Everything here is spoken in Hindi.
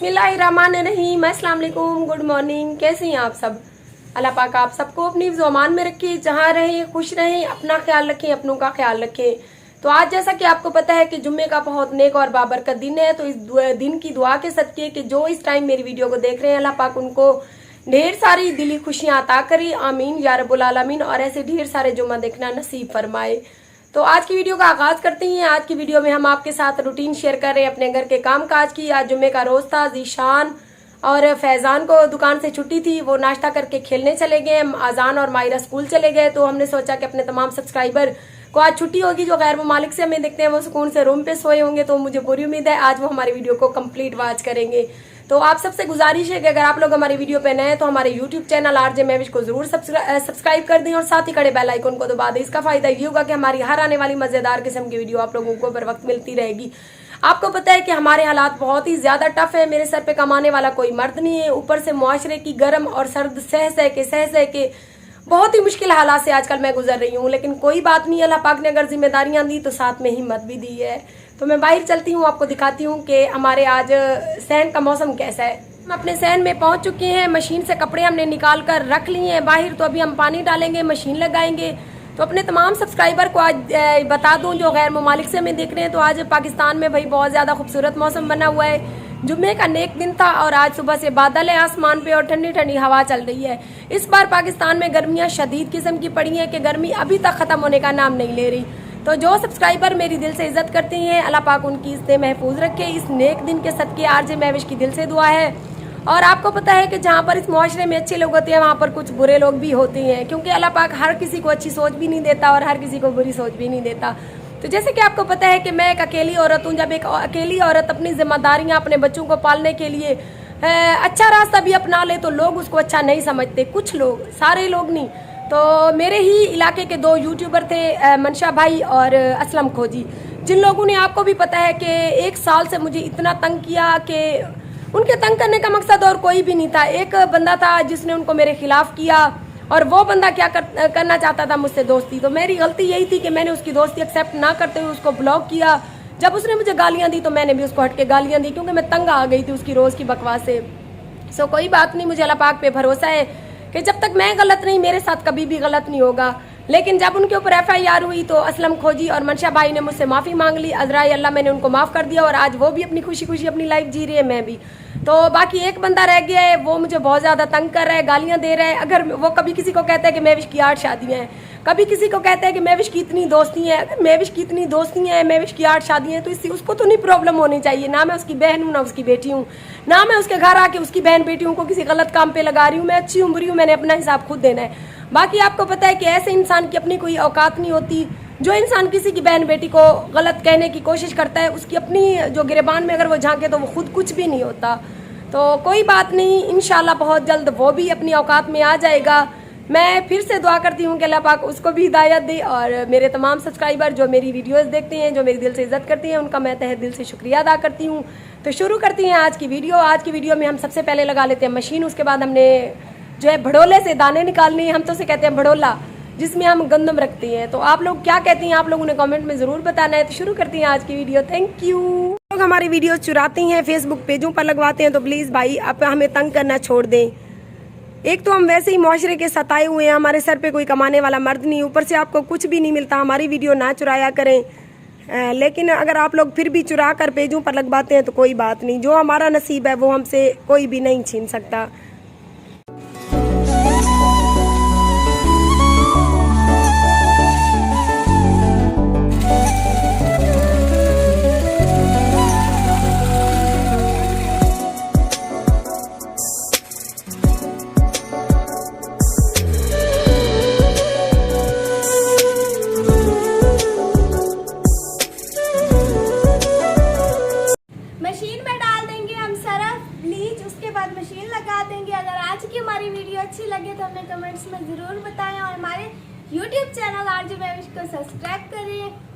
बिस्मिल्लाहिर्रहमानिर्रहीम, अस्सलाम वालेकुम, गुड मॉर्निंग। कैसे हैं आप सब? अल्लाह पाक आप सबको अपनी ज़ुबान में रखे, जहाँ रहें खुश रहें, अपना ख्याल रखें, अपनों का ख्याल रखें। तो आज जैसा कि आपको पता है कि जुम्मे का बहुत नेक और बाबरकत दिन है, तो इस दिन की दुआ के सदके कि जो इस टाइम मेरी वीडियो को देख रहे हैं, अल्लाह पाक उनको ढेर सारी दिली खुशियाँ अता करें, आमीन या रब्बुल आलमीन, और ऐसे ढेर सारे जुम्मा देखना नसीब फरमाए। तो आज की वीडियो का आगाज करते हैं। आज की वीडियो में हम आपके साथ रूटीन शेयर कर रहे हैं अपने घर के काम काज की। आज जुम्मे का रोज था, जीशान और फैजान को दुकान से छुट्टी थी, वो नाश्ता करके खेलने चले गए, आजान और मायरा स्कूल चले गए। तो हमने सोचा कि अपने तमाम सब्सक्राइबर को आज छुट्टी होगी, जो गैर ममालिक से हमें देखते हैं वो सुकून से रूम पे सोए होंगे, तो मुझे पूरी उम्मीद है आज वो हमारी वीडियो को कंप्लीट वॉच करेंगे। तो आप सबसे गुजारिश है कि अगर आप लोग हमारी वीडियो पे नए हैं तो हमारे यूट्यूब चैनल आरजे महविश को जरूर सब्सक्राइब कर दें और साथ ही खड़े बेल आइकन को दबा दें। इसका फायदा ये होगा कि हमारी हर आने वाली मजेदार किस्म की वीडियो आप लोगों को बर वक्त मिलती रहेगी। आपको पता है कि हमारे हालात बहुत ही ज्यादा टफ है, मेरे सर पे कमाने वाला कोई मर्द नहीं है, ऊपर से मुआशरे की गर्म और सर्द सह सह के बहुत ही मुश्किल हालात से आजकल मैं गुजर रही हूँ। लेकिन कोई बात नहीं, अल्लाह पाक ने अगर जिम्मेदारियां दी तो साथ में हिम्मत भी दी है। तो मैं बाहर चलती हूँ, आपको दिखाती हूँ कि हमारे आज सहन का मौसम कैसा है। हम अपने सहन में पहुंच चुके हैं, मशीन से कपड़े हमने निकाल कर रख लिए हैं बाहर। तो अभी हम पानी डालेंगे, मशीन लगाएंगे। तो अपने तमाम सब्सक्राइबर को आज बता दूं जो गैर ममालिक से हमें देख रहे हैं, तो आज पाकिस्तान में भाई बहुत ज्यादा खूबसूरत मौसम बना हुआ है। जुम्मे का नेक दिन था और आज सुबह से बादल है आसमान पे और ठंडी ठंडी हवा चल रही है। इस बार पाकिस्तान में गर्मियां शदीद किस्म की पड़ी हैं कि गर्मी अभी तक खत्म होने का नाम नहीं ले रही। तो जो सब्सक्राइबर मेरी दिल से इज्जत करते हैं, अल्लाह पाक उनकी इज्जत महफूज रखे। इस नेक दिन के सदके आरजे महविश की दिल से दुआ है। और आपको पता है कि जहाँ पर इस मुआशरे में अच्छे लोग होते हैं वहाँ पर कुछ बुरे लोग भी होते हैं, क्योंकि अल्लाह पाक हर किसी को अच्छी सोच भी नहीं देता और हर किसी को बुरी सोच भी नहीं देता। तो जैसे कि आपको पता है कि मैं एक अकेली औरत हूँ। जब एक अकेली औरत अपनी जिम्मेदारियाँ अपने बच्चों को पालने के लिए अच्छा रास्ता भी अपना ले तो लोग उसको अच्छा नहीं समझते, कुछ लोग, सारे लोग नहीं। तो मेरे ही इलाके के दो यूट्यूबर थे, मनशा भाई और असलम खोजी, जिन लोगों ने, आपको भी पता है कि 1 साल से मुझे इतना तंग किया कि उनके तंग करने का मकसद और कोई भी नहीं था। एक बंदा था जिसने उनको मेरे खिलाफ किया और वो बंदा क्या करना चाहता था मुझसे दोस्ती। तो मेरी गलती यही थी कि मैंने उसकी दोस्ती एक्सेप्ट ना करते हुए उसको ब्लॉक किया। जब उसने मुझे गालियां दी तो मैंने भी उसको हट के गालियां दी, क्योंकि मैं तंग आ गई थी उसकी रोज की बकवास से। सो कोई बात नहीं, मुझे अल्लाह पाक पे भरोसा है कि जब तक मैं गलत नहीं, मेरे साथ कभी भी गलत नहीं होगा। लेकिन जब उनके ऊपर FIR हुई तो असलम खोजी और मनशा भाई ने मुझसे माफ़ी मांग ली। अजराई अल्लाह, मैंने उनको माफ़ कर दिया और आज वो भी अपनी खुशी खुशी अपनी लाइफ जी रही है, मैं भी। तो बाकी एक बंदा रह गया है, वो मुझे बहुत ज़्यादा तंग कर रहा है, गालियाँ दे रहा है। अगर वो कभी किसी को कहता है कि महविश की 8 शादियाँ हैं, कभी किसी को कहता है कि महविश की इतनी दोस्ती है, अगर महविश की इतनी दोस्ती है, महविश की 8 शादियाँ हैं, तो इससे उसको तो नहीं प्रॉब्लम होनी चाहिए। ना मैं उसकी बहन हूँ, ना उसकी बेटी हूँ, ना मैं उसके घर आके उसकी बहन बेटियों को किसी गलत काम पे लगा रही हूँ। मैं अच्छी हूँ बुरी हूँ, मैंने अपना हिसाब खुद देना है। बाकी आपको पता है कि ऐसे इंसान की अपनी कोई औकात नहीं होती। जो इंसान किसी की बहन बेटी को गलत कहने की कोशिश करता है, उसकी अपनी जो गिरबान में अगर वो झांके तो वो खुद कुछ भी नहीं होता। तो कोई बात नहीं, इंशाल्लाह बहुत जल्द वो भी अपनी औकात में आ जाएगा। मैं फिर से दुआ करती हूँ कि अल्लाह पाक उसको भी हिदायत दे। और मेरे तमाम सब्सक्राइबर जो मेरी वीडियोस देखते हैं, जो मेरी दिल से इज्जत करते हैं, उनका मैं तहे दिल से शुक्रिया अदा करती हूँ। तो शुरू करती हैं आज की वीडियो। आज की वीडियो में हम सबसे पहले लगा लेते हैं मशीन, उसके बाद हमने जो है भड़ोले से दाने निकालने, हम तो उसे कहते हैं भड़ोला, जिसमें हम गंदम रखते हैं। तो आप लोग क्या कहती हैं, आप लोगों ने कमेंट में ज़रूर बताना है। तो शुरू करती हैं आज की वीडियो। Thank you. लोग हमारी वीडियो चुराते हैं, फेसबुक पेजों पर लगवाते हैं, तो प्लीज़ भाई आप हमें तंग करना छोड़ दें। एक तो हम वैसे ही मुआशरे के सताए हुए हैं, हमारे सर पे कोई कमाने वाला मर्द नहीं, ऊपर से आपको कुछ भी नहीं मिलता। हमारी वीडियो ना चुराया करें। लेकिन अगर आप लोग फिर भी चुरा कर पेजों पर लगवाते हैं तो कोई बात नहीं, जो हमारा नसीब है वो हमसे कोई भी नहीं छीन सकता। मशीन में डाल देंगे हम सरफ, ब्लीच, उसके बाद मशीन लगा देंगे। अगर आज की हमारी वीडियो अच्छी लगे तो हमें कमेंट्स में ज़रूर बताएं और हमारे YouTube चैनल आरजे महविश को सब्सक्राइब करें